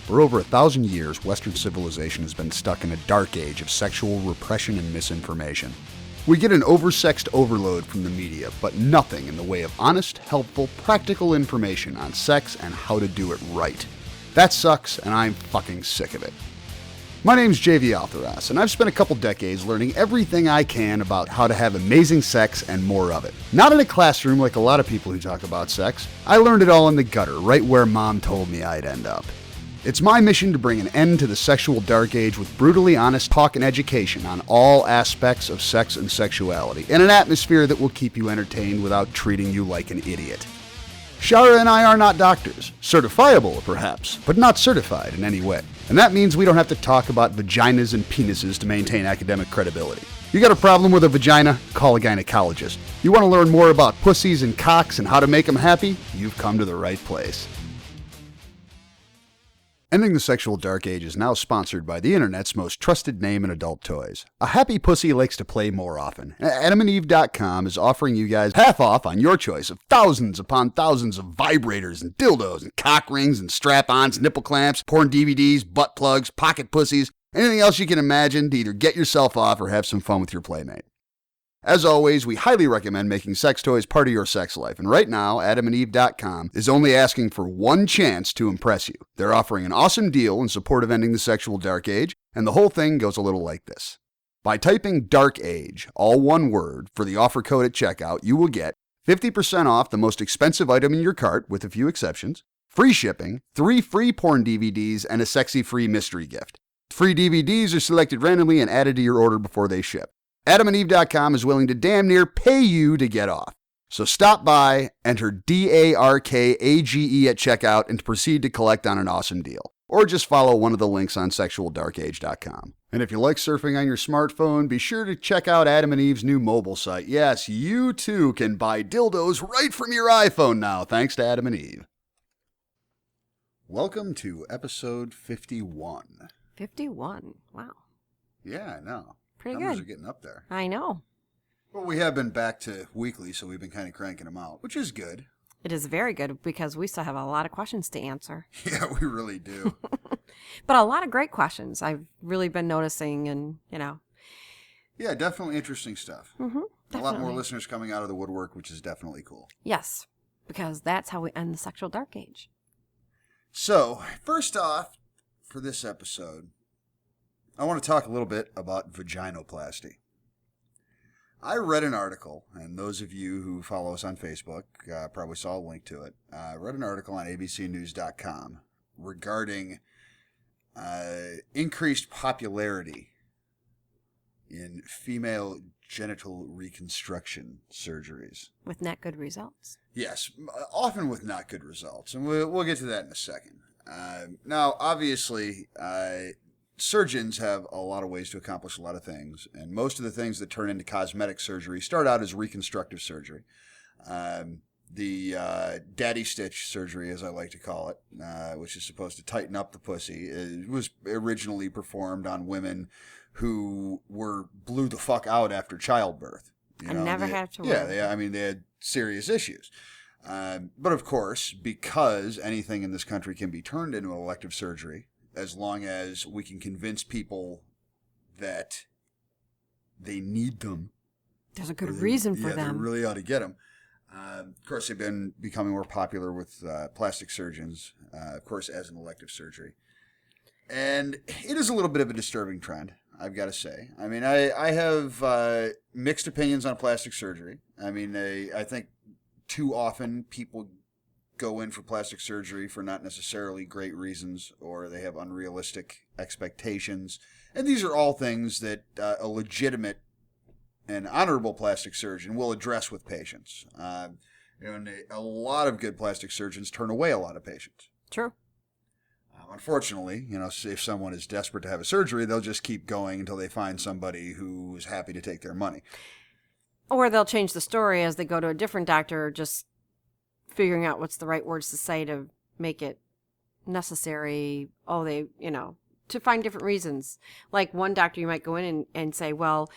For over 1,000 years, Western civilization has been stuck in a dark age of sexual repression and misinformation. We get an oversexed overload from the media, but nothing in the way of honest, helpful, practical information on sex and how to do it right. That sucks, and I'm fucking sick of it. My name's JV Altheras, and I've spent a couple decades learning everything I can about how to have amazing sex and more of it. Not in a classroom like a lot of people who talk about sex. I learned it all in the gutter, right where Mom told me I'd end up. It's my mission to bring an end to the sexual dark age with brutally honest talk and education on all aspects of sex and sexuality, in an atmosphere that will keep you entertained without treating you like an idiot. Shara and I are not doctors. Certifiable, perhaps, but not certified in any way. And that means we don't have to talk about vaginas and penises to maintain academic credibility. You got a problem with a vagina? Call a gynecologist. You want to learn more about pussies and cocks and how to make them happy? You've come to the right place. Ending the Sexual Dark Age is now sponsored by the internet's most trusted name in adult toys. A happy pussy likes to play more often. AdamandEve.com is offering you guys half off on your choice of thousands upon thousands of vibrators and dildos and cock rings and strap-ons, nipple clamps, porn DVDs, butt plugs, pocket pussies, anything else you can imagine to either get yourself off or have some fun with your playmate. As always, we highly recommend making sex toys part of your sex life, and right now, AdamandEve.com is only asking for one chance to impress you. They're offering an awesome deal in support of ending the sexual dark age, and the whole thing goes a little like this. By typing Dark Age, all one word, for the offer code at checkout, you will get 50% off the most expensive item in your cart, with a few exceptions, free shipping, 3 free porn DVDs, and a sexy free mystery gift. Free DVDs are selected randomly and added to your order before they ship. AdamandEve.com is willing to damn near pay you to get off. So stop by, enter DARKAGE at checkout, and proceed to collect on an awesome deal. Or just follow one of the links on sexualdarkage.com. And if you like surfing on your smartphone, be sure to check out Adam and Eve's new mobile site. Yes, you too can buy dildos right from your iPhone now, thanks to Adam and Eve. Welcome to episode 51. 51. Wow. Yeah, I know. Pretty Numbers good. are getting up there. I know. Well, we have been back to weekly, so we've been kind of cranking them out, which is good. It is very good because we still have a lot of questions to answer. Yeah, we really do. But a lot of great questions I've really been noticing and, Yeah, definitely interesting stuff. Mm-hmm, A lot more listeners coming out of the woodwork, which is definitely cool. Yes, because that's how we end the sexual dark age. So, first off, for this episode, I want to talk a little bit about vaginoplasty. I read an article, and those of you who follow us on Facebook probably saw a link to it. I read an article on abcnews.com regarding increased popularity in female genital reconstruction surgeries. With not good results. Yes, often with not good results, and we'll get to that in a second. Now, obviously, surgeons have a lot of ways to accomplish a lot of things, and most of the things that turn into cosmetic surgery start out as reconstructive surgery. The daddy stitch surgery, as I like to call it, which is supposed to tighten up the pussy, was originally performed on women who blew the fuck out after childbirth. I never had to. Yeah, they had serious issues. But of course, because anything in this country can be turned into an elective surgery, as long as we can convince people that they need them. There's a good reason for them. Yeah, they really ought to get them. Of course, they've been becoming more popular with plastic surgeons, of course, as an elective surgery. And it is a little bit of a disturbing trend, I've got to say. I mean, I have mixed opinions on plastic surgery. I mean, I think too often people go in for plastic surgery for not necessarily great reasons, or they have unrealistic expectations. And these are all things that a legitimate and honorable plastic surgeon will address with patients. And a lot of good plastic surgeons turn away a lot of patients. True. Unfortunately, if someone is desperate to have a surgery, they'll just keep going until they find somebody who's happy to take their money. Or they'll change the story as they go to a different doctor, just figuring out what's the right words to say to make it necessary. To find different reasons. Like one doctor, you might go in and say, well,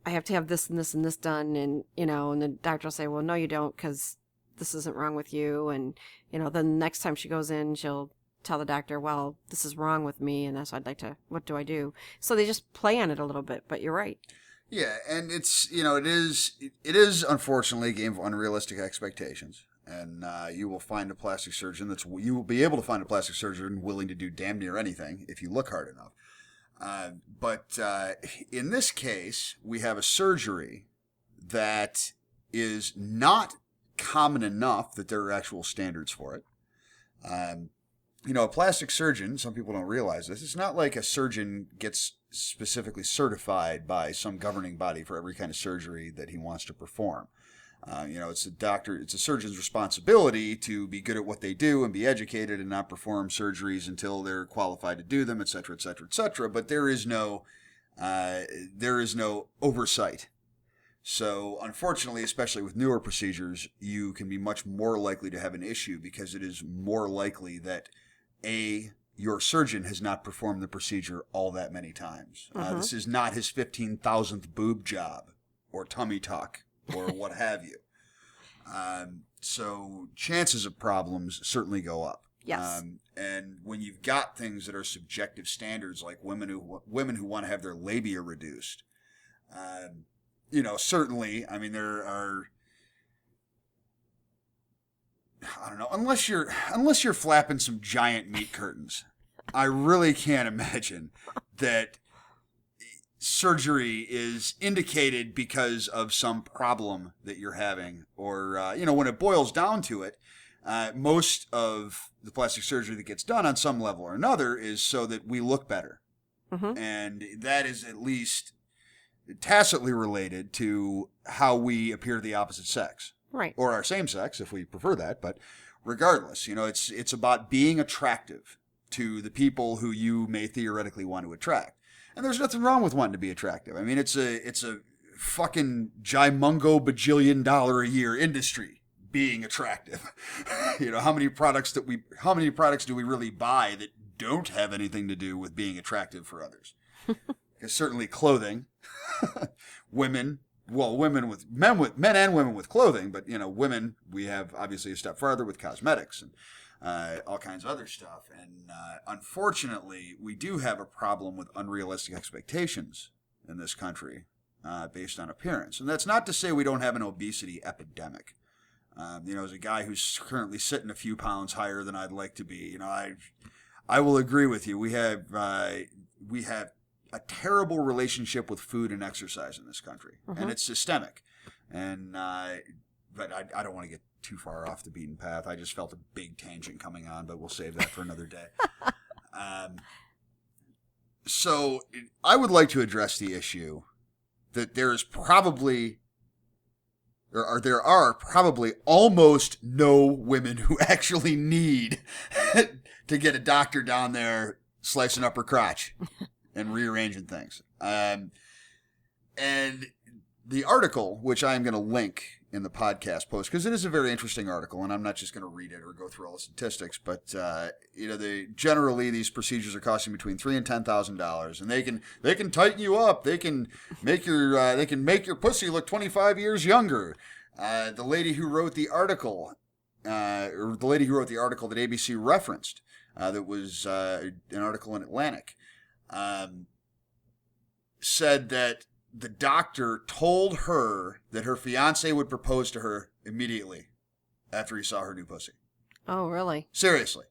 I have to have this and this and this done. And, and the doctor will say, well, no, you don't, because this isn't wrong with you. And, then the next time she goes in, she'll tell the doctor, well, this is wrong with me, and that's what do I do? So they just play on it a little bit, but you're right. Yeah, and it's, it is unfortunately a game of unrealistic expectations. And you will find a plastic surgeon you will be able to find a plastic surgeon willing to do damn near anything if you look hard enough. But in this case, we have a surgery that is not common enough that there are actual standards for it. A plastic surgeon, some people don't realize this, it's not like a surgeon gets specifically certified by some governing body for every kind of surgery that he wants to perform. It's a surgeon's responsibility to be good at what they do and be educated and not perform surgeries until they're qualified to do them, et cetera, et cetera, et cetera. But there is no oversight. So unfortunately, especially with newer procedures, you can be much more likely to have an issue because it is more likely that your surgeon has not performed the procedure all that many times. This is not his 15,000th boob job or tummy tuck or what have you. So chances of problems certainly go up. Yes. And when you've got things that are subjective standards, like women who want to have their labia reduced, certainly, I mean, there are, I don't know, unless you're flapping some giant meat curtains, I really can't imagine that surgery is indicated because of some problem that you're having. Or, when it boils down to it, most of the plastic surgery that gets done on some level or another is so that we look better. Mm-hmm. And that is at least tacitly related to how we appear to the opposite sex. Right. Or our same sex, if we prefer that. But regardless, it's about being attractive to the people who you may theoretically want to attract. And there's nothing wrong with wanting to be attractive. I mean, it's a fucking jimungo bajillion dollar a year industry, being attractive. How many products do we really buy that don't have anything to do with being attractive for others? Because certainly clothing, men and women with clothing, but women, we have obviously a step farther with cosmetics and all kinds of other stuff. And unfortunately, we do have a problem with unrealistic expectations in this country based on appearance. And that's not to say we don't have an obesity epidemic. As a guy who's currently sitting a few pounds higher than I'd like to be, I will agree with you. We have a terrible relationship with food and exercise in this country, and it's systemic. And but I don't want to get too far off the beaten path. I just felt a big tangent coming on, but we'll save that for another day. So I would like to address the issue that there are probably almost no women who actually need to get a doctor down there slicing up her crotch and rearranging things. And the article, which I am going to link in the podcast post, because it is a very interesting article, and I'm not just going to read it or go through all the statistics, but generally these procedures are costing between $3,000 and $10,000, and they can tighten you up, they can make your pussy look 25 years younger. The lady who wrote the article, that ABC referenced, that was an article in Atlantic, said that the doctor told her that her fiance would propose to her immediately after he saw her new pussy. Oh, really? Seriously.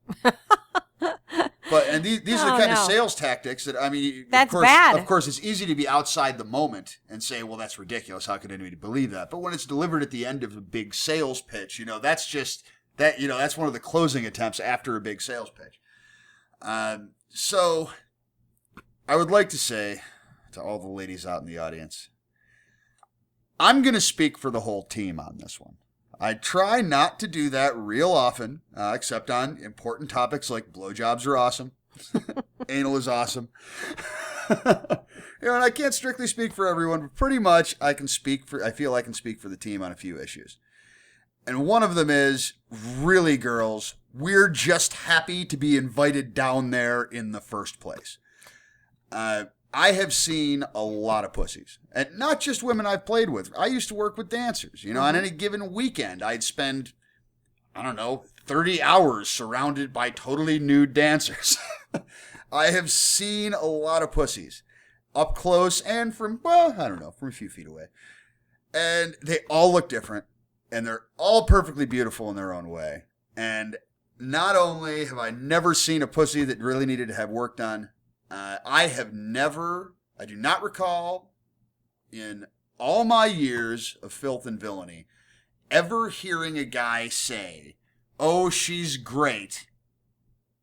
And these are the kind of sales tactics that, I mean, that's bad. Of course, it's easy to be outside the moment and say, well, that's ridiculous. How could anybody believe that? But when it's delivered at the end of a big sales pitch, that's just that, that's one of the closing attempts after a big sales pitch. So I would like to say to all the ladies out in the audience, I'm going to speak for the whole team on this one. I try not to do that real often, except on important topics like blowjobs are awesome, anal is awesome. And I can't strictly speak for everyone, but pretty much I feel I can speak for the team on a few issues. And one of them is, really, girls, we're just happy to be invited down there in the first place. I have seen a lot of pussies, and not just women I've played with. I used to work with dancers. On any given weekend, I'd spend I don't know, 30 hours surrounded by totally nude dancers. I have seen a lot of pussies up close and from, well, I don't know, from a few feet away. And they all look different, and they're all perfectly beautiful in their own way. And not only have I never seen a pussy that really needed to have work done, I do not recall in all my years of filth and villainy ever hearing a guy say, "Oh, she's great,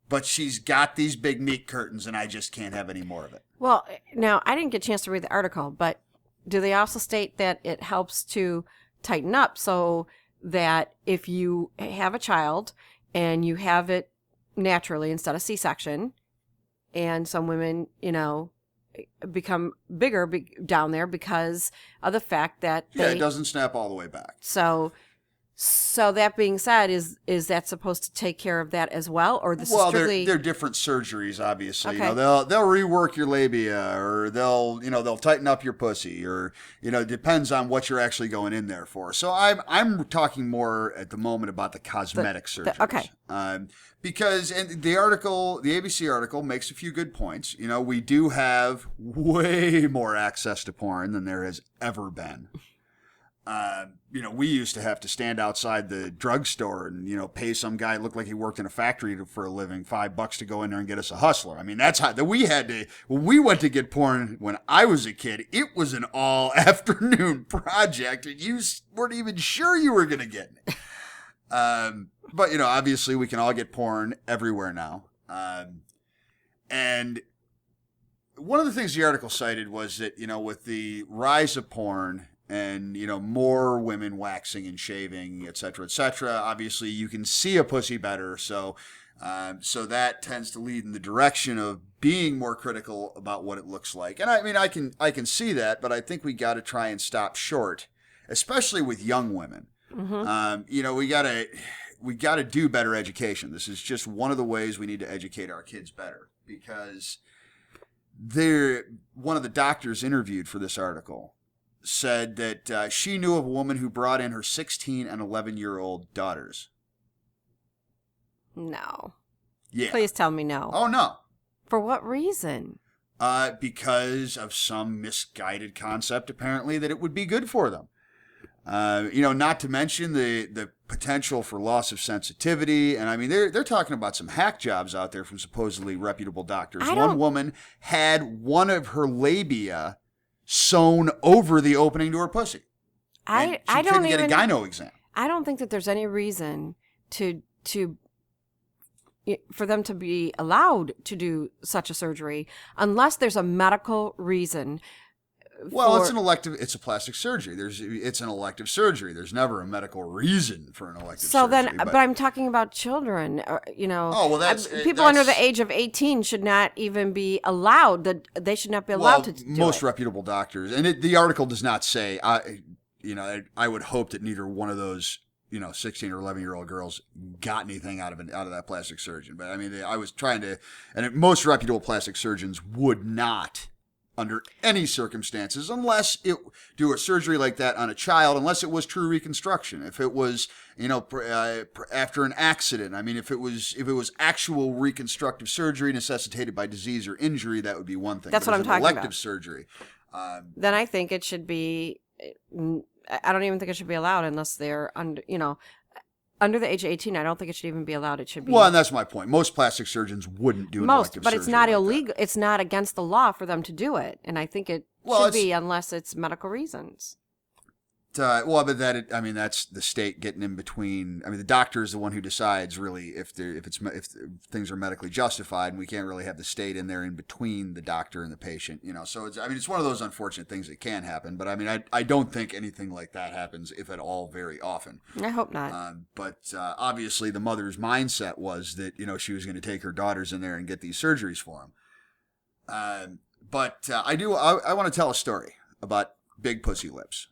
but she's got these big meat curtains and I just can't have any more of it." Well, now, I didn't get a chance to read the article, but do they also state that it helps to tighten up so that if you have a child and you have it naturally instead of C-section, and some women, become bigger down there because of the fact that it doesn't snap all the way back. So that being said, is that supposed to take care of that as well, or this is strictly? They're different surgeries, obviously. Okay. They'll rework your labia, or they'll tighten up your pussy, or it depends on what you're actually going in there for. So I'm talking more at the moment about the cosmetic surgeries. Okay. Because the ABC article makes a few good points. We do have way more access to porn than there has ever been. We used to have to stand outside the drugstore and, pay some guy who looked like he worked in a factory for a living $5 to go in there and get us a Hustler. I mean, that's how we had to, when we went to get porn when I was a kid, it was an all afternoon project and you weren't even sure you were going to get it. But, obviously we can all get porn everywhere now. And one of the things the article cited was that, with the rise of porn, and, more women waxing and shaving, et cetera, obviously you can see a pussy better. So that tends to lead in the direction of being more critical about what it looks like. And I mean, I can see that, but I think we got to try and stop short, especially with young women. Mm-hmm. We got to do better education. This is just one of the ways we need to educate our kids better, because one of the doctors interviewed for this article said that she knew of a woman who brought in her 16 and 11-year-old daughters. No. Yeah. Please tell me no. Oh, no. For what reason? Because of some misguided concept, apparently, that it would be good for them. Not to mention the potential for loss of sensitivity. And I mean, they're talking about some hack jobs out there from supposedly reputable doctors. One woman had one of her labia sewn over the opening to her pussy. I don't even get a gyno exam. I don't think that there's any reason for them to be allowed to do such a surgery unless there's a medical reason. Well, it's a plastic surgery. It's an elective surgery. There's never a medical reason for an elective surgery. But I'm talking about children, Oh, well, people under the age of 18 should not even be allowed. They should not be allowed to do most it. reputable doctors, and the article does not say, I would hope that neither one of those, 16 or 11-year-old girls got anything out of that plastic surgeon. But I mean, I was trying to, and most reputable plastic surgeons would not, under any circumstances, unless it do a surgery like that on a child, unless it was true reconstruction. If it was, after an accident, I mean, if it was actual reconstructive surgery necessitated by disease or injury, that would be one thing. That's what I'm talking elective about. Surgery. Then I think it should be. I don't even think it should be allowed unless they're under the age of 18. I don't think it should even be allowed. It should be. Well, and that's my point. Most plastic surgeons wouldn't do an elective surgery. But it's not like illegal. that. It's not against the law for them to do it, and I think it should be unless it's medical reasons. But that's the state getting in between. I mean, the doctor is the one who decides really if things are medically justified, and we can't really have the state in there in between the doctor and the patient. So it's one of those unfortunate things that can happen. But I mean, I don't think anything like that happens, if at all, very often. I hope not. But obviously, the mother's mindset was that she was going to take her daughters in there and get these surgeries for them. I want to tell a story about big pussy lips.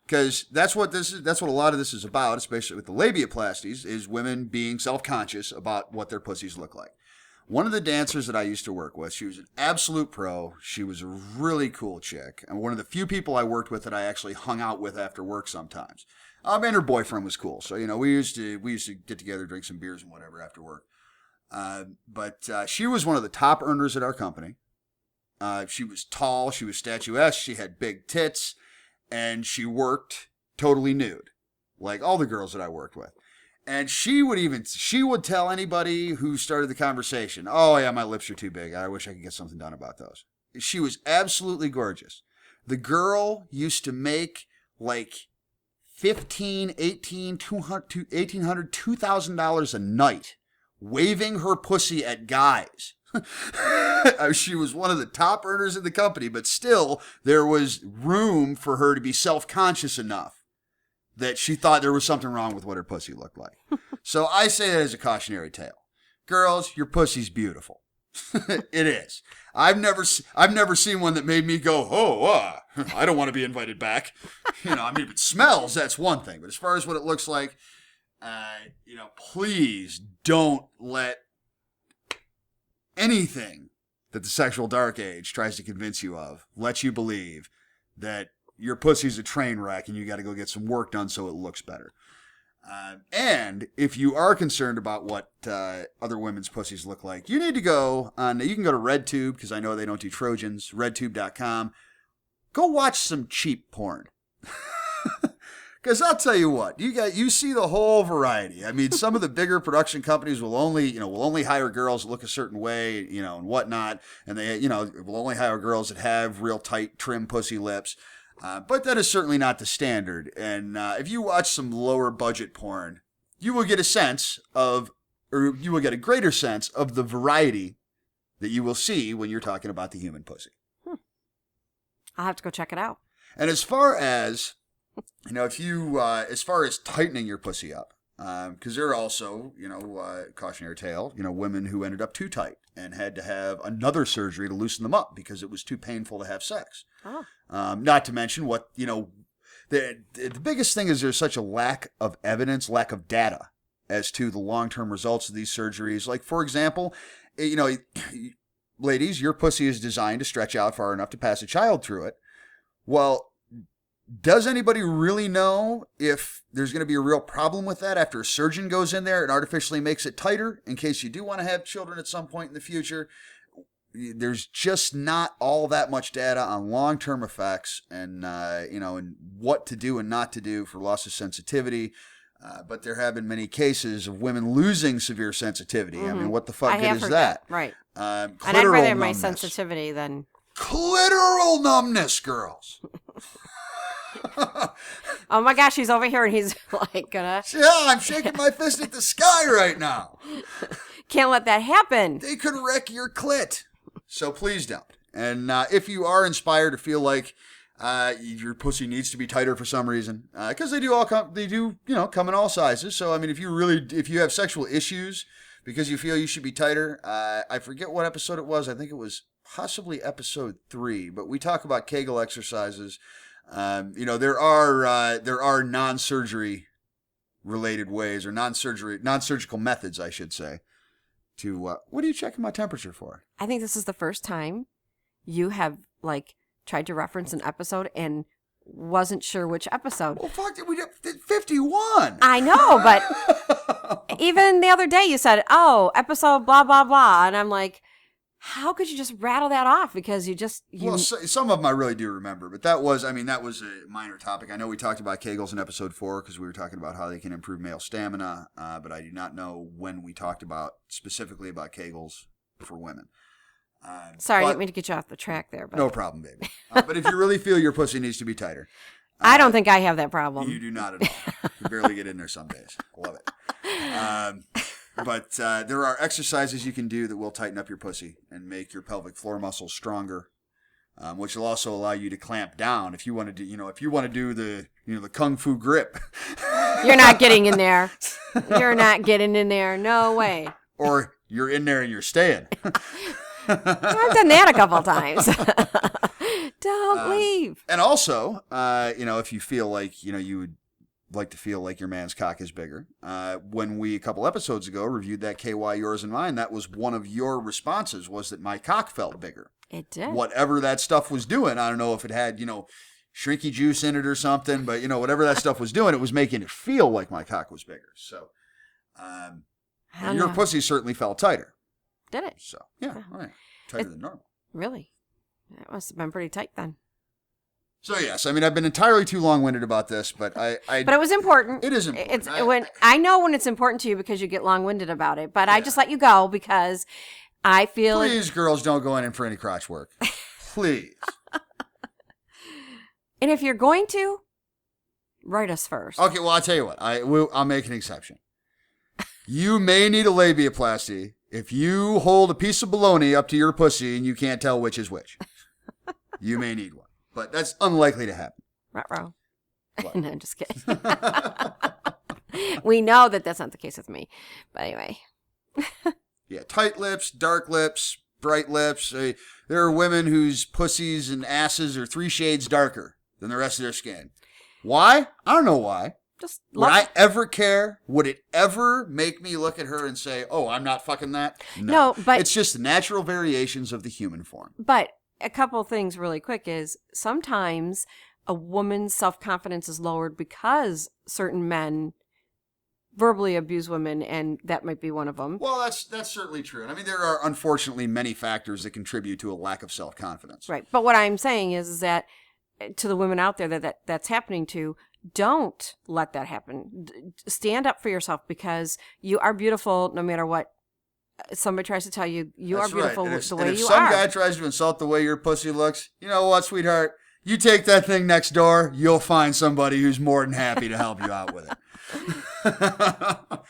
Because that's what a lot of this is about, especially with the labiaplasties, is women being self-conscious about what their pussies look like. One of the dancers that I used to work with, she was an absolute pro. She was a really cool chick. And one of the few people I worked with that I actually hung out with after work sometimes. And her boyfriend was cool. So, we used to get together, drink some beers and whatever after work. But she was one of the top earners at our company. She was tall, she was statuesque, she had big tits, and she worked totally nude, like all the girls that I worked with. And she would tell anybody who started the conversation, oh yeah, my lips are too big. I wish I could get something done about those. She was absolutely gorgeous. The girl used to make like $1,500, $1,800, $1,800, $2,000 a night waving her pussy at guys. She was one of the top earners in the company, but still there was room for her to be self-conscious enough that she thought there was something wrong with what her pussy looked like. So I say that as a cautionary tale. Girls, your pussy's beautiful. It is. I've never seen one that made me go, I don't want to be invited back. If it smells, that's one thing. But as far as what it looks like, please don't let anything that the sexual dark age tries to convince you of let you believe that your pussy's a train wreck and you got to go get some work done so it looks better. And if you are concerned about what other women's pussies look like, you need to go on, you can go to RedTube, because I know they don't do Trojans, redtube.com. Go watch some cheap porn. Because I'll tell you what, you see the whole variety. I mean, some of the bigger production companies will only hire girls that look a certain way, and whatnot, and they, will only hire girls that have real tight, trim pussy lips. But that is certainly not the standard. And if you watch some lower budget porn, you will get a greater sense of the variety that you will see when you're talking about the human pussy. I'll have to go check it out. And as far as as far as tightening your pussy up, because there are also, cautionary tale, women who ended up too tight and had to have another surgery to loosen them up because it was too painful to have sex. Oh. Not to mention the biggest thing is there's such a lack of evidence, lack of data as to the long-term results of these surgeries. Like, for example, ladies, your pussy is designed to stretch out far enough to pass a child through it. Well, does anybody really know if there's going to be a real problem with that after a surgeon goes in there and artificially makes it tighter in case you do want to have children at some point in the future? There's just not all that much data on long-term effects and what to do and not to do for loss of sensitivity. But there have been many cases of women losing severe sensitivity. Mm-hmm. I mean, what the fuck good is that? Right. And I'd rather have my sensitivity than clitoral numbness, girls. Oh my gosh, he's over here and he's like gonna. Yeah, I'm shaking my fist at the sky right now. Can't let that happen. They could wreck your clit. So please don't. And if you are inspired to feel like your pussy needs to be tighter for some reason, because they do come in all sizes. So I mean, if you have sexual issues because you feel you should be tighter, I forget what episode it was. I think it was possibly episode 3, but we talk about Kegel exercises. There are non-surgery related ways, or non-surgical methods, I should say, to, what are you checking my temperature for? I think this is the first time you have, tried to reference an episode and wasn't sure which episode. Well, fuck, we did 51. I know, but even the other day you said, episode blah, blah, blah. And I'm like, how could you just rattle that off? Because Well, some of them I really do remember, but that was a minor topic. I know we talked about Kegels in episode 4 because we were talking about how they can improve male stamina, but I do not know when we talked specifically about Kegels for women. Sorry, I didn't mean to get you off the track there. But. No problem, baby. But if you really feel your pussy needs to be tighter. I don't think I have that problem. You do not at all. You barely get in there some days. Love it. But there are exercises you can do that will tighten up your pussy and make your pelvic floor muscles stronger, which will also allow you to clamp down if you want to do, the kung fu grip. You're not getting in there. You're not getting in there. No way. Or you're in there and you're staying. I've done that a couple times. Don't leave. And also, if you feel like, you would like to feel like your man's cock is bigger. When we, a couple episodes ago, reviewed that KY Yours and Mine, that was one of your responses, was that my cock felt bigger. It did. Whatever that stuff was doing, I don't know if it had, shrinky juice in it or something. But, whatever that stuff was doing, it was making it feel like my cock was bigger. So, your pussy certainly felt tighter. Did it? So, yeah, all right. Tighter than normal. Really? That must have been pretty tight then. So, yes, I mean, I've been entirely too long-winded about this, but But it was important. It is important. I know when it's important to you because you get long-winded about it, but I just let you go because I feel... Please, girls, don't go in for any crotch work. Please. And if you're going to, write us first. Okay, well, I'll tell you what. I'll make an exception. You may need a labiaplasty if you hold a piece of bologna up to your pussy and you can't tell which is which. You may need one. But that's unlikely to happen. Ruh-roh. No, I'm just kidding. We know that that's not the case with me. But anyway. Yeah, tight lips, dark lips, bright lips. There are women whose pussies and asses are 3 shades darker than the rest of their skin. Why? I don't know why. Would I ever care? Would it ever make me look at her and say, oh, I'm not fucking that? No, but... It's just natural variations of the human form. But a couple things really quick is sometimes a woman's self-confidence is lowered because certain men verbally abuse women, and that might be one of them. Well, that's certainly true. I mean, there are unfortunately many factors that contribute to a lack of self-confidence. Right. But what I'm saying is that to the women out there that's happening to, don't let that happen. Stand up for yourself because you are beautiful no matter what somebody tries to tell you. You are beautiful the way you are. And if some guy tries to insult the way your pussy looks, you know what, sweetheart? You take that thing next door, you'll find somebody who's more than happy to help you out with it.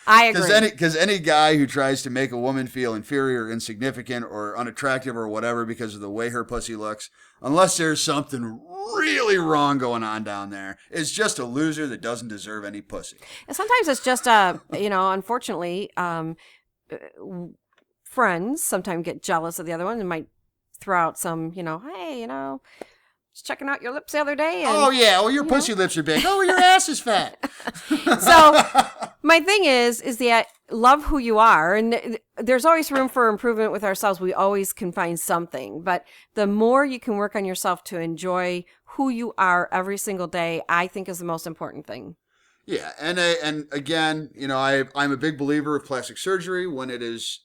I agree. Because any guy who tries to make a woman feel inferior, insignificant, or unattractive or whatever because of the way her pussy looks, unless there's something really wrong going on down there, is just a loser that doesn't deserve any pussy. And sometimes it's just, unfortunately, friends sometimes get jealous of the other one and might throw out some, hey, just checking out your lips the other day. And, oh, yeah. Well, your pussy lips are big. Oh, your ass is fat. So my thing is that love who you are. And there's always room for improvement with ourselves. We always can find something. But the more you can work on yourself to enjoy who you are every single day, I think is the most important thing. Yeah. And again, I'm a big believer of plastic surgery when it is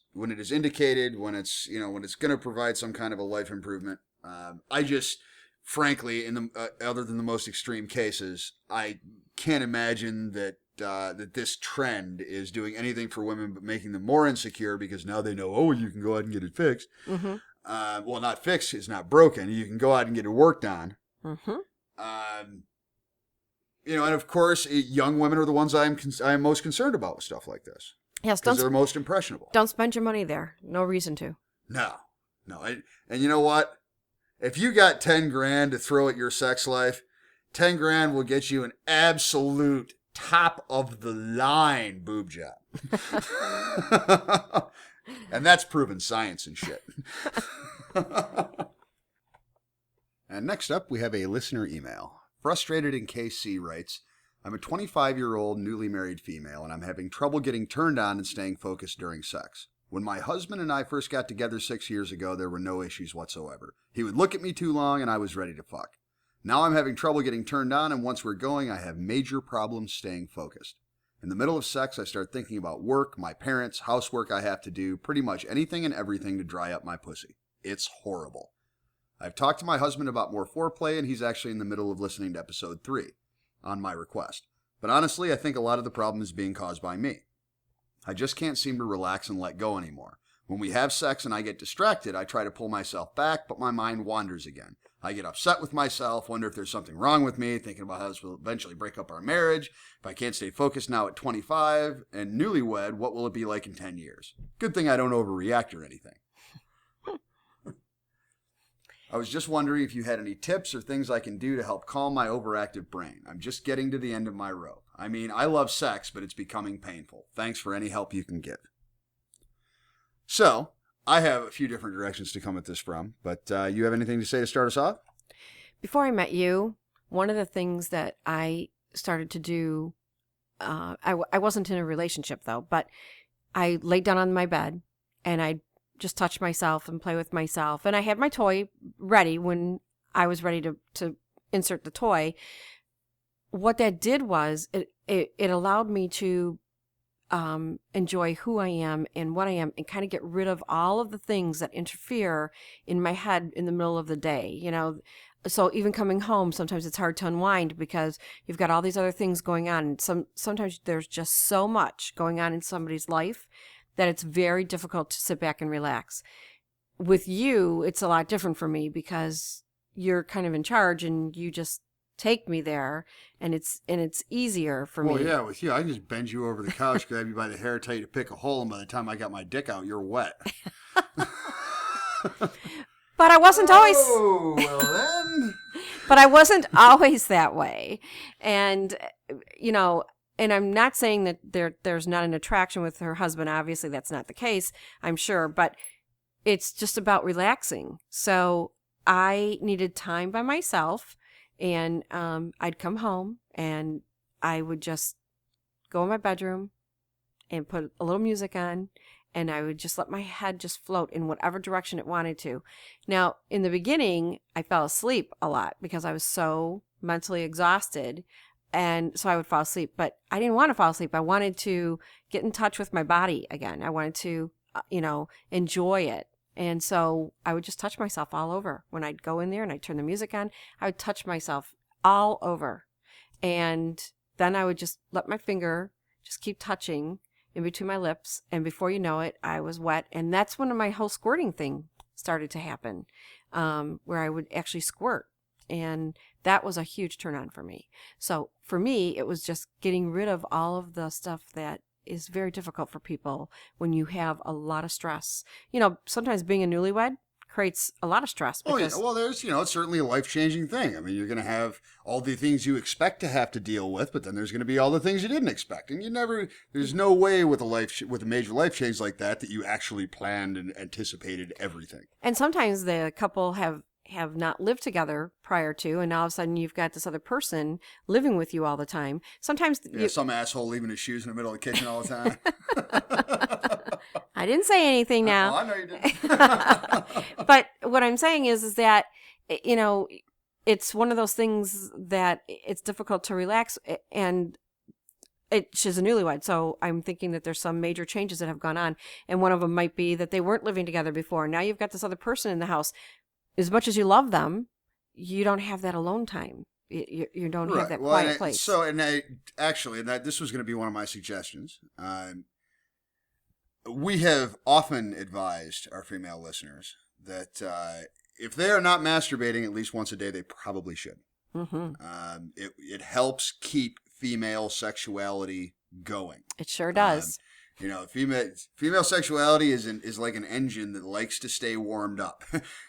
indicated, when it's going to provide some kind of a life improvement. Frankly, other than the most extreme cases, I can't imagine that this trend is doing anything for women but making them more insecure because now they know, oh, you can go out and get it fixed. Mm-hmm. Well, not fixed, it's not broken. You can go out and get it worked on. Mm-hmm. And of course, young women are the ones I'm most concerned about with stuff like this. Yes, because they're most impressionable. Don't spend your money there. No reason to. No. And you know what? If you got 10 grand to throw at your sex life, 10 grand will get you an absolute top of the line boob job. And that's proven science and shit. And next up, we have a listener email. Frustrated in KC writes, I'm a 25-year-old newly married female, and I'm having trouble getting turned on and staying focused during sex. When my husband and I first got together 6 years ago, there were no issues whatsoever. He would look at me too long and I was ready to fuck. Now I'm having trouble getting turned on, and once we're going, I have major problems staying focused. In the middle of sex, I start thinking about work, my parents, housework I have to do, pretty much anything and everything to dry up my pussy. It's horrible. I've talked to my husband about more foreplay, and he's actually in the middle of listening to episode 3, on my request. But honestly, I think a lot of the problem is being caused by me. I just can't seem to relax and let go anymore. When we have sex and I get distracted, I try to pull myself back, but my mind wanders again. I get upset with myself, wonder if there's something wrong with me, thinking about how this will eventually break up our marriage. If I can't stay focused now at 25 and newlywed, what will it be like in 10 years? Good thing I don't overreact or anything. I was just wondering if you had any tips or things I can do to help calm my overactive brain. I'm just getting to the end of my rope. I mean, I love sex, but it's becoming painful. Thanks for any help you can give. So, I have a few different directions to come at this from, but you have anything to say to start us off? Before I met you, one of the things that I started to do, I wasn't in a relationship though, but I laid down on my bed and I just touch myself and play with myself. And I had my toy ready when I was ready to insert the toy. What that did was it allowed me to enjoy who I am and what I am, and kind of get rid of all of the things that interfere in my head in the middle of the day, you know. So even coming home, sometimes it's hard to unwind because you've got all these other things going on. Sometimes there's just so much going on in somebody's life that it's very difficult to sit back and relax. With you, it's a lot different for me because you're kind of in charge and you just take me there, and it's easier for me. Well, yeah, with you, I can just bend you over the couch, grab you by the hair, tell you to pick a hole, and by the time I got my dick out, you're wet. But I wasn't always. Oh, well then. But I wasn't always that way, and you know, and I'm not saying that there's not an attraction with her husband. Obviously, that's not the case, I'm sure, but it's just about relaxing. So I needed time by myself. And I'd come home and I would just go in my bedroom and put a little music on, and I would just let my head just float in whatever direction it wanted to. Now, in the beginning, I fell asleep a lot because I was so mentally exhausted, and so I would fall asleep. But I didn't want to fall asleep. I wanted to get in touch with my body again. I wanted to, enjoy it. And so I would just touch myself all over. When I'd go in there and I'd turn the music on, I would touch myself all over. And then I would just let my finger just keep touching in between my lips. And before you know it, I was wet. And that's when my whole squirting thing started to happen, where I would actually squirt. And that was a huge turn on for me. So for me, it was just getting rid of all of the stuff that is very difficult for people when you have a lot of stress. You know, sometimes being a newlywed creates a lot of stress. Because, oh, yeah. Well, there's, it's certainly a life-changing thing. I mean, you're going to have all the things you expect to have to deal with, but then there's going to be all the things you didn't expect. And there's no way with a major life change like that you actually planned and anticipated everything. And sometimes the couple have not lived together prior to, and all of a sudden you've got this other person living with you all the time. Sometimes some asshole leaving his shoes in the middle of the kitchen all the time. I didn't say anything now. I know you didn't. But what I'm saying is that, it's one of those things that it's difficult to relax, and she's a newlywed, so I'm thinking that there's some major changes that have gone on, and one of them might be that they weren't living together before. Now you've got this other person in the house. As much as you love them, you don't have that alone time. You don't have that quiet place. So, this was going to be one of my suggestions. We have often advised our female listeners that if they are not masturbating at least once a day, they probably should. Mm-hmm. It helps keep female sexuality going. It sure does. Female sexuality is like an engine that likes to stay warmed up,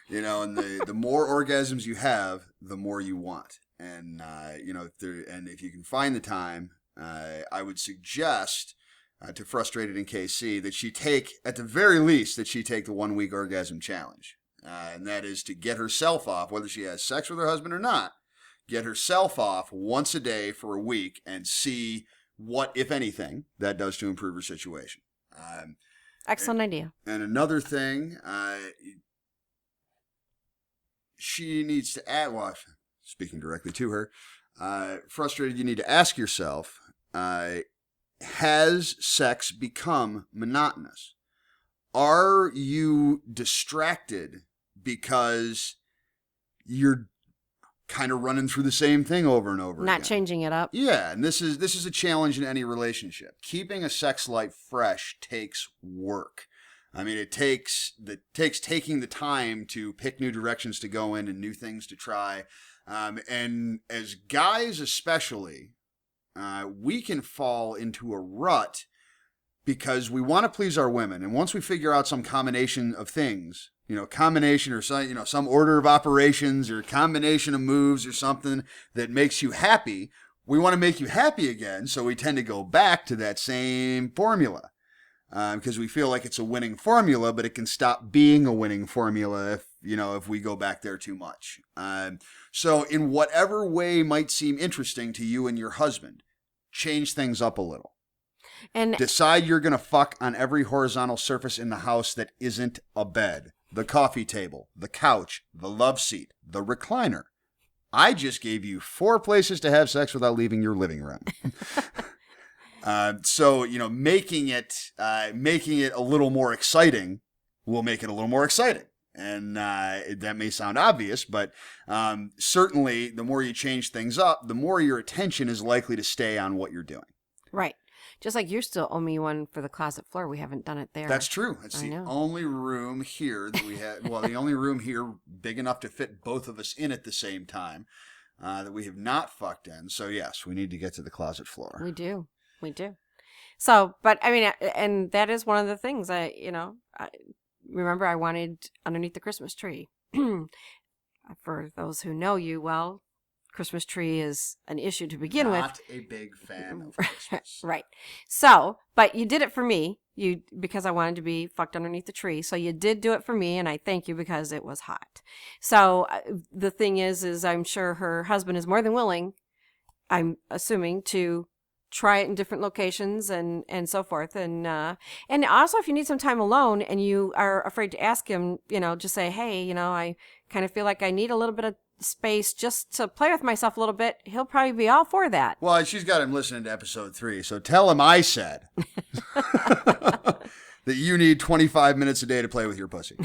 and the more orgasms you have, the more you want. And, if you can find the time, I would suggest to Frustrated in KC that at the very least, she take the 1 week orgasm challenge. And that is to get herself off, whether she has sex with her husband or not, get herself off once a day for a week and see what, if anything, that does to improve her situation. Excellent idea. And another thing, she needs to add, well, speaking directly to her, Frustrated, you need to ask yourself, has sex become monotonous? Are you distracted because you're kind of running through the same thing over and over again? Not changing it up. Yeah, and this is a challenge in any relationship. Keeping a sex life fresh takes work. I mean, it takes taking the time to pick new directions to go in and new things to try. And as guys especially, we can fall into a rut because we want to please our women. And once we figure out some combination of things, combination or some order of operations or combination of moves or something that makes you happy, we want to make you happy again. So we tend to go back to that same formula because we feel like it's a winning formula, but it can stop being a winning formula if we go back there too much. So in whatever way might seem interesting to you and your husband, change things up a little. And decide you're going to fuck on every horizontal surface in the house that isn't a bed. The coffee table, the couch, the love seat, the recliner. I just gave you 4 places to have sex without leaving your living room. So, making it a little more exciting will make it a little more exciting. And that may sound obvious, but certainly the more you change things up, the more your attention is likely to stay on what you're doing. Right. Just like you still owe me one for the closet floor. We haven't done it there. That's true. It's the only room here that we had. Well, the only room here big enough to fit both of us in at the same time that we have not fucked in. So, yes, we need to get to the closet floor. We do. So, but I mean, and that is one of the things remember I wanted underneath the Christmas tree. For those who know you well, Christmas tree is an issue to begin with. Not a big fan of Christmas. Right. So, but you did it for me. Because I wanted to be fucked underneath the tree. So you did do it for me, and I thank you because it was hot. So the thing is I'm sure her husband is more than willing, I'm assuming, to try it in different locations and so forth. And also, if you need some time alone and you are afraid to ask him, just say, hey, I kind of feel like I need a little bit of space just to play with myself a little bit. He'll probably be all for that. Well, she's got him listening to episode 3, so tell him I said that you need 25 minutes a day to play with your pussy.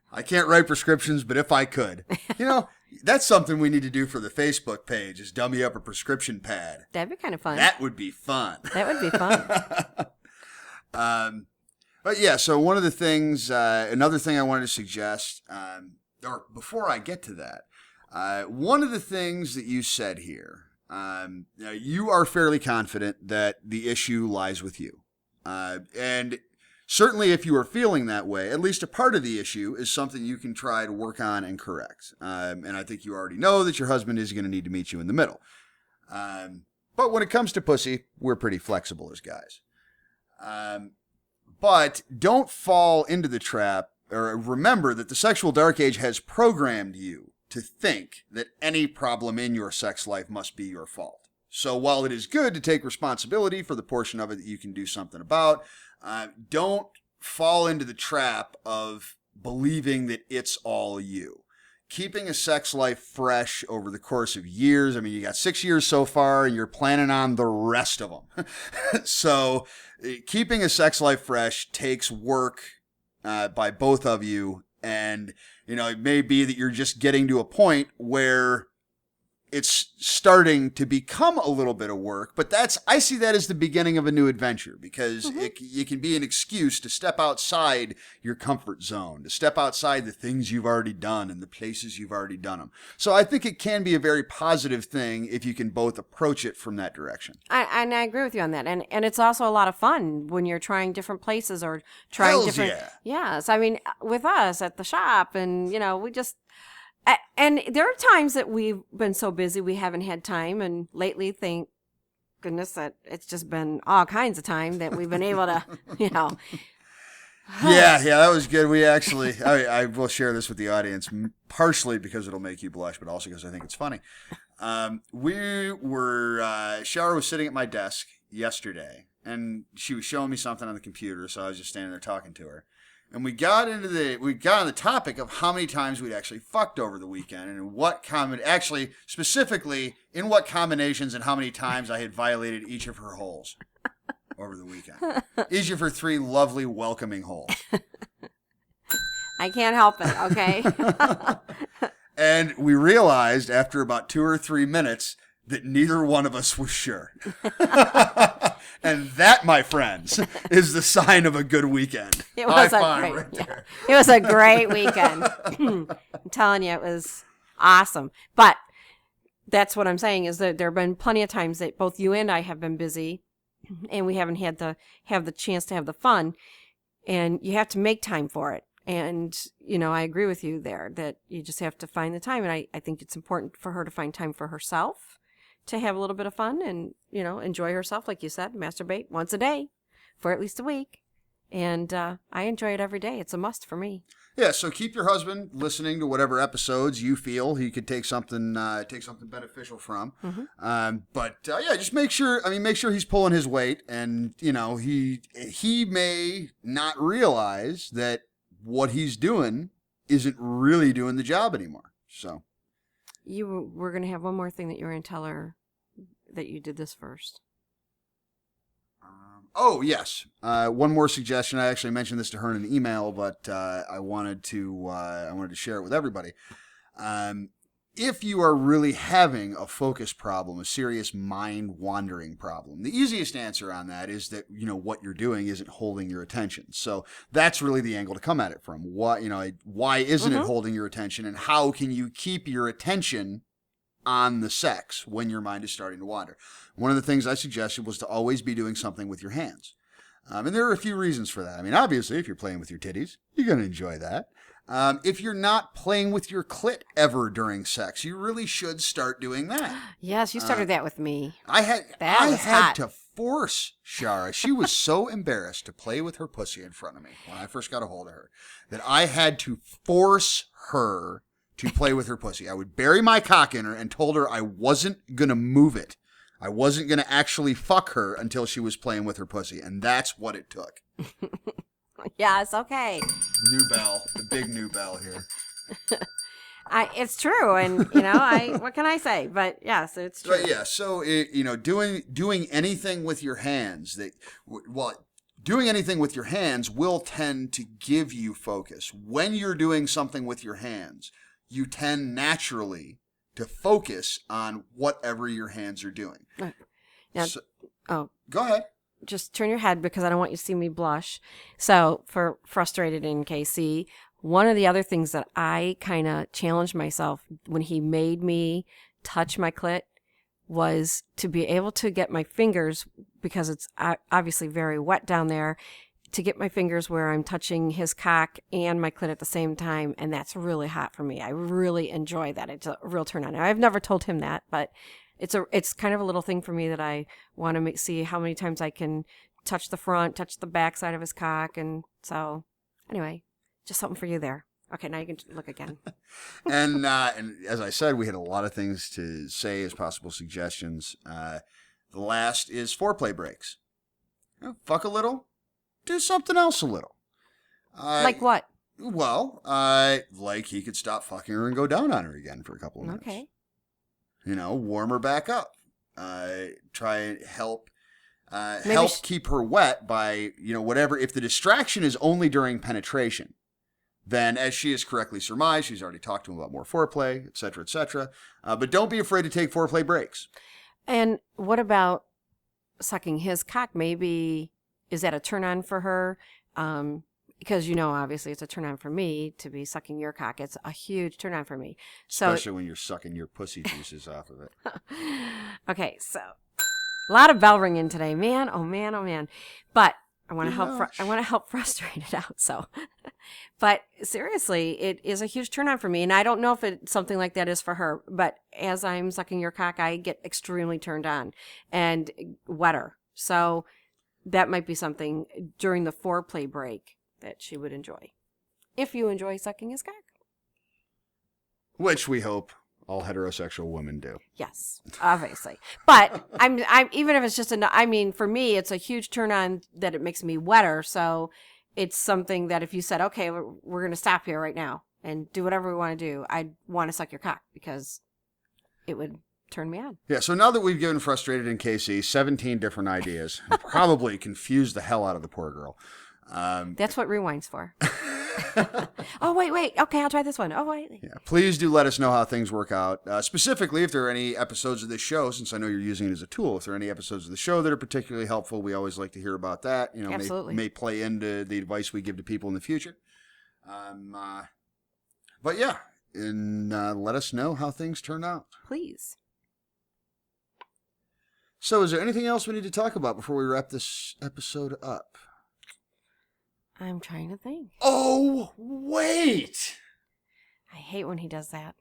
I can't write prescriptions, but if I could, that's something we need to do for the Facebook page, is dummy up a prescription pad. That'd be kind of fun. That would be fun. But yeah, so one of the things, another thing I wanted to suggest, or before I get to that, one of the things that you said here, you are fairly confident that the issue lies with you. And certainly if you are feeling that way, at least a part of the issue is something you can try to work on and correct. And I think you already know that your husband is going to need to meet you in the middle. But when it comes to pussy, we're pretty flexible as guys. But don't fall into the trap, or remember that the sexual dark age has programmed you to think that any problem in your sex life must be your fault. So while it is good to take responsibility for the portion of it that you can do something about, don't fall into the trap of believing that it's all you. Keeping a sex life fresh over the course of years, you got 6 years so far and you're planning on the rest of them. So keeping a sex life fresh takes work by both of you. And, it may be that you're just getting to a point where it's starting to become a little bit of work, but I see that as the beginning of a new adventure, because it can be an excuse to step outside your comfort zone, to step outside the things you've already done and the places you've already done them. So I think it can be a very positive thing if you can both approach it from that direction. I agree with you on that. And it's also a lot of fun when you're trying different places or trying different. Yeah. Yes. With us at the shop, and, we just. And there are times that we've been so busy we haven't had time, and lately, thank goodness that it's just been all kinds of time that we've been able to, Yeah, that was good. We actually, I will share this with the audience, partially because it'll make you blush, but also because I think it's funny. Shara was sitting at my desk yesterday, and she was showing me something on the computer, so I was just standing there talking to her. And we got on the topic of how many times we'd actually fucked over the weekend, and specifically in what combinations and how many times I had violated each of her holes over the weekend. Each of her 3 lovely, welcoming holes. I can't help it, okay? And we realized after about 2 or 3 minutes that neither one of us was sure. And that, my friends, is the sign of a good weekend. It was It was a great weekend. I'm telling you, it was awesome. But that's what I'm saying, is that there have been plenty of times that both you and I have been busy, and we haven't had to have the chance to have the fun. And you have to make time for it. And, I agree with you there that you just have to find the time. And I think it's important for her to find time for herself, to have a little bit of fun and, enjoy herself, like you said, masturbate once a day for at least a week. And I enjoy it every day. It's a must for me. Yeah, so keep your husband listening to whatever episodes you feel he could take something beneficial from. Mm-hmm. But just make sure he's pulling his weight, and he may not realize that what he's doing isn't really doing the job anymore. So You were going to have one more thing that you were going to tell her that you did this first. Oh, yes. One more suggestion. I actually mentioned this to her in an email, but I wanted to share it with everybody. If you are really having a focus problem, a serious mind wandering problem, the easiest answer on that is that, what you're doing isn't holding your attention. So that's really the angle to come at it from. Why isn't it holding your attention, and how can you keep your attention on the sex when your mind is starting to wander? One of the things I suggested was to always be doing something with your hands. And there are a few reasons for that. I mean, obviously, if you're playing with your titties, you're going to enjoy that. If you're not playing with your clit ever during sex, you really should start doing that. Yes, you started that with me. I had hot. to force Shara. She was so embarrassed to play with her pussy in front of me when I first got a hold of her that I had to force her to play with her pussy. I would bury my cock in her and told her I wasn't going to move it. I wasn't going to actually fuck her until she was playing with her pussy, and that's what it took. Yes, okay. New bell, the big new bell here. It's true, and what can I say? But yes, it's true. But yeah, so doing anything with your hands doing anything with your hands will tend to give you focus. When you're doing something with your hands, you tend naturally to focus on whatever your hands are doing. Right. Now, go ahead. Just turn your head because I don't want you to see me blush. So for Frustrated in KC, one of the other things that I kind of challenged myself when he made me touch my clit was to be able to get my fingers, because it's obviously very wet down there, to get my fingers where I'm touching his cock and my clit at the same time. And that's really hot for me. I really enjoy that. It's a real turn on. I've never told him that, but it's kind of a little thing for me that I want to see how many times I can touch the front, touch the back side of his cock. And so anyway, just something for you there. Okay, now you can look again. and as I said, we had a lot of things to say as possible suggestions. The last is foreplay breaks. Fuck a little, do something else a little. Like what? Well, like he could stop fucking her and go down on her again for a couple of minutes. Okay. Warm her back up. Try and help keep her wet by, whatever. If the distraction is only during penetration, then as she has correctly surmised, she's already talked to him about more foreplay, et cetera, et cetera. But don't be afraid to take foreplay breaks. And what about sucking his cock? Maybe, is that a turn on for her? Because, obviously it's a turn on for me to be sucking your cock. It's a huge turn on for me. Especially when you're sucking your pussy juices off of it. Okay, so a lot of bell ringing today, man. Oh man, oh man. But I want to help. I want to help frustrate it out. So, but seriously, it is a huge turn on for me, and I don't know if something like that is for her. But as I'm sucking your cock, I get extremely turned on and wetter. So that might be something during the foreplay break that she would enjoy, if you enjoy sucking his cock. Which we hope all heterosexual women do. Yes, obviously. But I'm even if it's just for me, it's a huge turn on that it makes me wetter. So it's something that if you said, okay, we're going to stop here right now and do whatever we want to do, I'd want to suck your cock because it would turn me on. Yeah, so now that we've given Frustrated in KC 17 different ideas, probably confused the hell out of the poor girl. That's what Rewind's for. Oh, wait. Okay, I'll try this one. Oh, wait. Yeah, please do let us know how things work out. Specifically, if there are any episodes of this show, since I know you're using it as a tool, if there are any episodes of the show that are particularly helpful, we always like to hear about that. Absolutely. May play into the advice we give to people in the future. But yeah, and let us know how things turn out. Please. So is there anything else we need to talk about before we wrap this episode up? I'm trying to think. Oh, wait! I hate when he does that.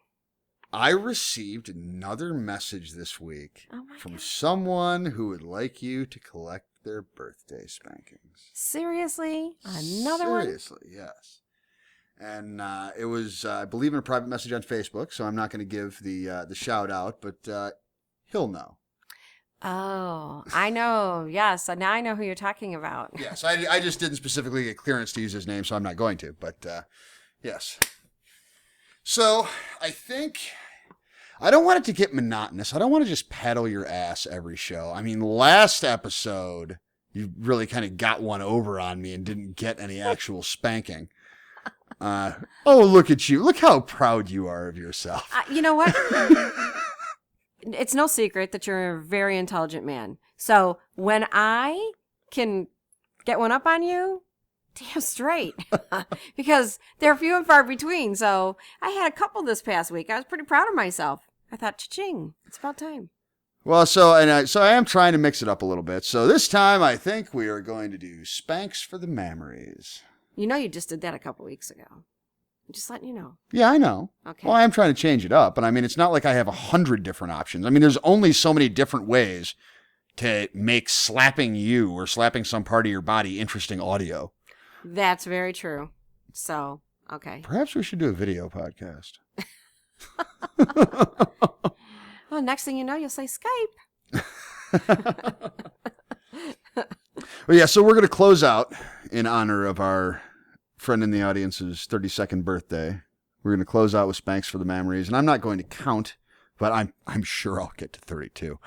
I received another message this week from someone who would like you to collect their birthday spankings. Seriously? Another one? Seriously, yes. And it was, I believe, in a private message on Facebook, so I'm not going to give the shout out, but he'll know. Oh, I know. Yes. Now I know who you're talking about. Yes. I just didn't specifically get clearance to use his name, so I'm not going to. But yes. So I think I don't want it to get monotonous. I don't want to just paddle your ass every show. I mean, last episode, you really kind of got one over on me and didn't get any actual spanking. Oh, look at you. Look how proud you are of yourself. You know what? It's no secret that you're a very intelligent man. So when I can get one up on you, damn straight. Because they're few and far between. So I had a couple this past week. I was pretty proud of myself. I thought, cha-ching, it's about time. Well, so I am trying to mix it up a little bit. So this time I think we are going to do spanks for the mammaries. You know you just did that a couple weeks ago. I'm just letting you know. Yeah, I know. Okay. Well, I am trying to change it up. But I mean, it's not like I have 100 different options. I mean, there's only so many different ways to make slapping you or slapping some part of your body interesting audio. That's very true. So, okay. Perhaps we should do a video podcast. Well, next thing you know, you'll say Skype. Well, yeah, so we're going to close out in honor of our friend in the audience's 32nd birthday. We're going to close out with spanks for the mammaries, and I'm not going to count, but I'm sure I'll get to 32.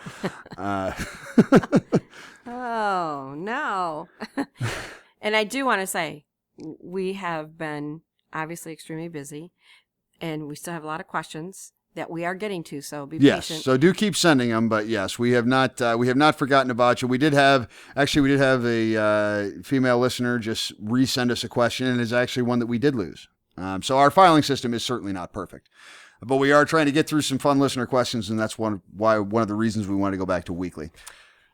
Oh, no. And I do want to say, we have been obviously extremely busy, and we still have a lot of questions that we are getting to, so be yes, patient. so do keep sending them, but yes, we have not forgotten about you. We did have a female listener just resend us a question, and it's actually one that we did lose. So our filing system is certainly not perfect, but we are trying to get through some fun listener questions, and that's one of the reasons we want to go back to weekly.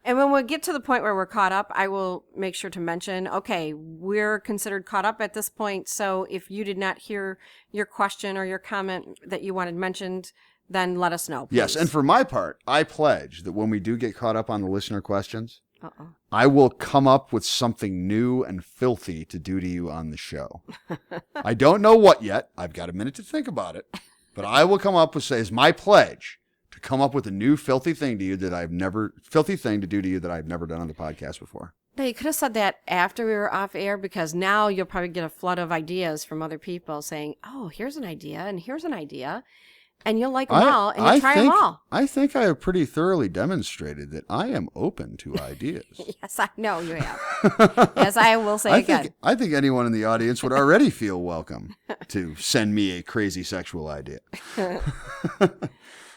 And when we get to the point where we're caught up, I will make sure to mention, okay, we're considered caught up at this point. So if you did not hear your question or your comment that you wanted mentioned, then let us know, please. Yes, and for my part, I pledge that when we do get caught up on the listener questions, I will come up with something new and filthy to do to you on the show. I don't know what yet. I've got a minute to think about it. But I will come up with, say, as my pledge, to come up with a new filthy thing to do to you that I've never done on the podcast before. No, you could have said that after we were off air, because now you'll probably get a flood of ideas from other people saying, oh, here's an idea and here's an idea. And you'll like them all and you'll try them all. I think I have pretty thoroughly demonstrated that I am open to ideas. Yes, I know you have. Yes, I will say again. I think anyone in the audience would already feel welcome to send me a crazy sexual idea.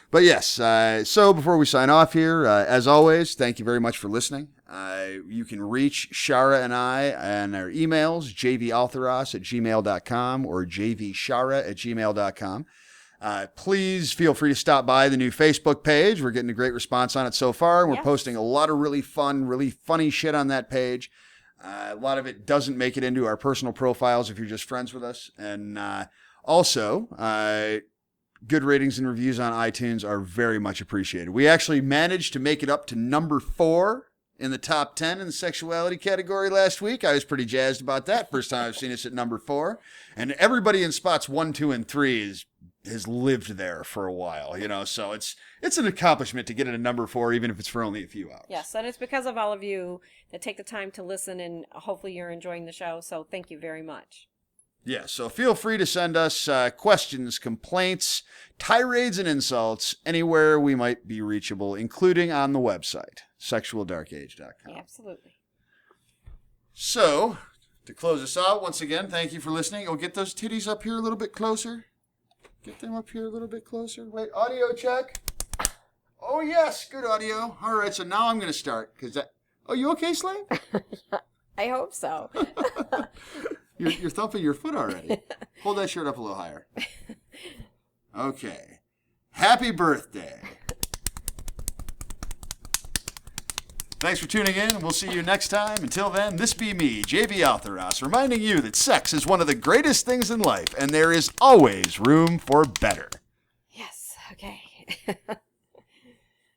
But yes, so before we sign off here, as always, thank you very much for listening. You can reach Shara and I on our emails, jvaltheros@gmail.com or jvshara@gmail.com. Please feel free to stop by the new Facebook page. We're getting a great response on it so far. And we're posting a lot of really fun, really funny shit on that page. A lot of it doesn't make it into our personal profiles if you're just friends with us. And also, good ratings and reviews on iTunes are very much appreciated. We actually managed to make it up to number 4 in the top 10 in the sexuality category last week. I was pretty jazzed about that. First time I've seen us at number 4. And everybody in spots 1, 2, and 3 has lived there for a while, so it's an accomplishment to get it at number 4, even if it's for only a few hours. Yes, and it's because of all of you that take the time to listen, and hopefully you're enjoying the show, so thank you very much. Yeah, so feel free to send us questions, complaints, tirades, and insults anywhere we might be reachable, including on the website, sexualdarkage.com. Absolutely. So, to close us out, once again, thank you for listening. Get those titties up here a little bit closer. Get them up here a little bit closer. Wait, audio check. Oh, yes, good audio. All right, so now I'm going to start. Oh, you okay, Slave? I hope so. You're thumping your foot already. Hold that shirt up a little higher. Okay. Happy birthday. Thanks for tuning in, and we'll see you next time. Until then, this be me, J.B. Altheros, reminding you that sex is one of the greatest things in life, and there is always room for better. Yes, okay.